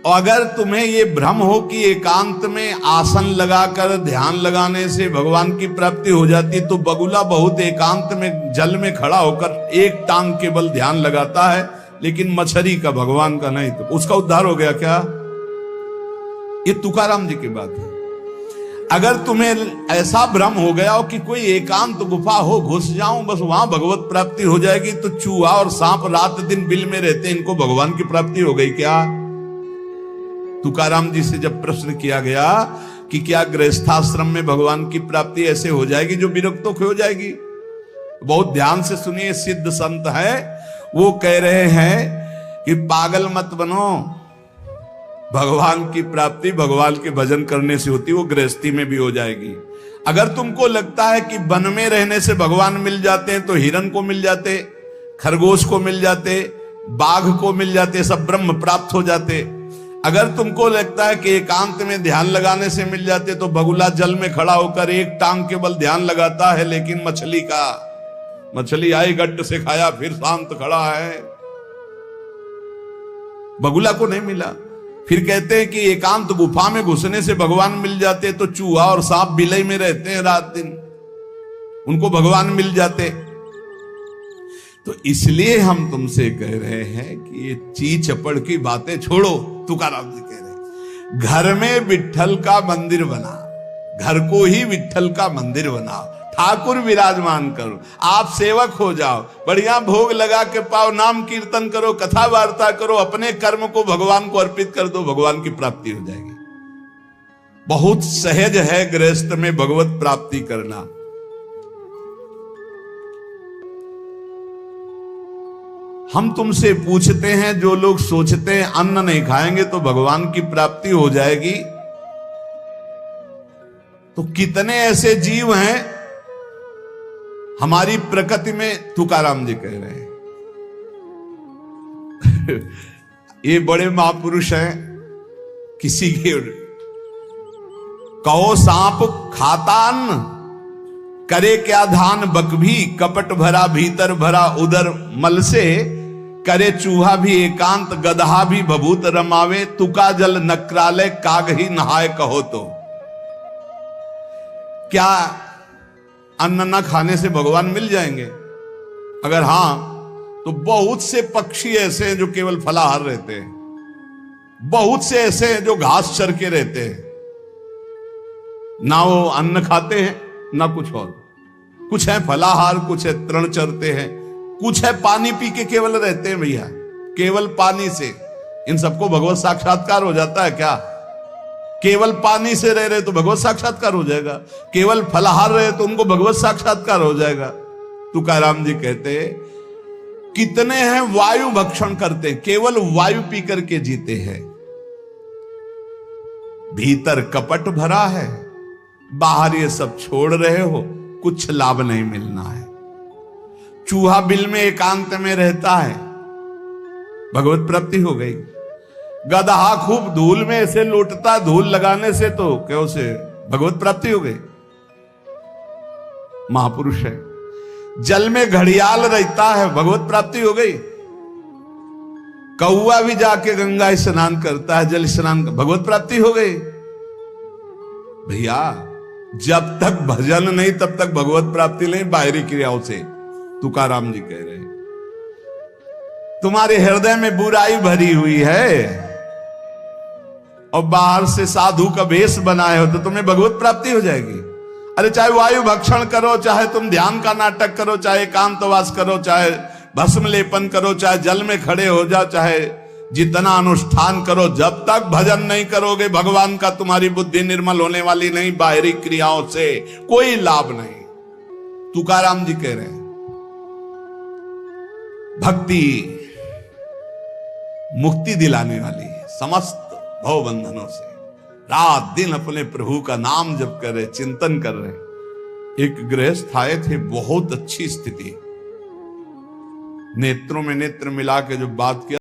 और अगर तुम्हें ये भ्रम हो कि एकांत में आसन लगाकर ध्यान लगाने से भगवान की प्राप्ति हो जाती, तो बगुला बहुत एकांत में जल में खड़ा होकर एक टांग केवल ध्यान लगाता है, लेकिन मछली का, भगवान का नहीं, तो उसका उद्धार हो गया क्या? ये तुकाराम जी की बात है। अगर तुम्हें ऐसा भ्रम हो गया हो कि कोई एकांत गुफा हो, घुस जाऊं बस वहां भगवत प्राप्ति हो जाएगी, तो चूहा और सांप रात दिन बिल में रहते, इनको भगवान की प्राप्ति हो गई क्या? तुकाराम जी से जब प्रश्न किया गया कि क्या गृहस्थाश्रम में भगवान की प्राप्ति ऐसे हो जाएगी जो विरक्तों की हो जाएगी? बहुत ध्यान से सुनिए, सिद्ध संत है, वो कह रहे हैं कि पागल मत बनो, भगवान की प्राप्ति भगवान के भजन करने से होती, वो गृहस्थी में भी हो जाएगी। अगर तुमको लगता है कि वन में रहने से भगवान मिल जाते हैं, तो हिरन को मिल जाते, खरगोश को मिल जाते, बाघ को मिल जाते, सब ब्रह्म प्राप्त हो जाते। अगर तुमको लगता है कि एकांत में ध्यान लगाने से मिल जाते, तो बगुला जल में खड़ा होकर एक टांग केवल ध्यान लगाता है, लेकिन मछली आई गट्ट से खाया, फिर शांत खड़ा है, बगुला को नहीं मिला। फिर कहते हैं कि एकांत गुफा में घुसने से भगवान मिल जाते, तो चूहा और सांप बिलई में रहते हैं रात दिन, उनको भगवान मिल जाते। तो इसलिए हम तुमसे कह रहे हैं कि ये ची चपड़ की बातें छोड़ो। तुकाराम जी कह रहे हैं, घर में विट्ठल का मंदिर बना, घर को ही विट्ठल का मंदिर बनाओ, ठाकुर विराजमान करो, आप सेवक हो जाओ, बढ़िया भोग लगा के पाओ, नाम कीर्तन करो, कथा वार्ता करो, अपने कर्म को भगवान को अर्पित कर दो, भगवान की प्राप्ति हो जाएगी। बहुत सहज है गृहस्थ में भगवत प्राप्ति करना। हम तुमसे पूछते हैं, जो लोग सोचते हैं अन्न नहीं खाएंगे तो भगवान की प्राप्ति हो जाएगी, तो कितने ऐसे जीव हैं हमारी प्रकृति में? तुकाराम जी कह रहे हैं ये बड़े महापुरुष हैं, किसी के कहो सांप खाता अन्न, करे क्या धान बकभी, कपट भरा भीतर भरा उदर मल से, करे चूहा भी एकांत, गदहा भी भभूत रमावे, तुका जल नक्रालय काग ही नहाए कहो तो। क्या अन्न न खाने से भगवान मिल जाएंगे? अगर हां, तो बहुत से पक्षी ऐसे हैं जो केवल फलाहार रहते हैं, बहुत से ऐसे हैं जो घास चर के रहते हैं, ना वो अन्न खाते हैं ना कुछ और। कुछ है फलाहार, कुछ है तृण चरते हैं, कुछ है पानी पी के केवल रहते हैं भैया, केवल पानी से। इन सबको भगवत साक्षात्कार हो जाता है क्या? केवल पानी से रह रहे तो भगवत साक्षात्कार हो जाएगा, केवल फलाहार रहे तो उनको भगवत साक्षात्कार हो जाएगा। तुकाराम जी कहते कितने हैं वायु भक्षण करते हैं, केवल वायु पी करके जीते हैं, भीतर कपट भरा है, बाहर ये सब छोड़ रहे हो, कुछ लाभ नहीं मिलना है। चूहा बिल में एकांत में रहता है, भगवत प्राप्ति हो गई। गदहा खूब धूल में ऐसे लौटता, धूल लगाने से तो क्या उसे भगवत प्राप्ति हो गई, महापुरुष है। जल में घड़ियाल रहता है, भगवत प्राप्ति हो गई। कौआ भी जाके गंगा स्नान करता है, जल स्नान, भगवत प्राप्ति हो गई। भैया जब तक भजन नहीं तब तक भगवत प्राप्ति नहीं, बाहरी क्रियाओं से। तुकाराम जी कह रहे हैं तुम्हारे हृदय में बुराई भरी हुई है और बाहर से साधु का वेश बनाए हो, तो तुम्हें भगवत प्राप्ति हो जाएगी। अरे चाहे वायु भक्षण करो, चाहे तुम ध्यान का नाटक करो, चाहे एकांतवास करो, चाहे भस्म लेपन करो, चाहे जल में खड़े हो जाओ, चाहे जितना अनुष्ठान करो, जब तक भजन नहीं करोगे भगवान का, तुम्हारी बुद्धि निर्मल होने वाली नहीं। बाहरी क्रियाओं से कोई लाभ नहीं। तुकाराम जी कह रहे हैं भक्ति मुक्ति दिलाने वाली है समस्त भव बंधनों से। रात दिन अपने प्रभु का नाम जप कर रहे, चिंतन कर रहे। एक गृहस्थ आए थे, बहुत अच्छी स्थिति, नेत्रों में नेत्र मिला के जो बात किया,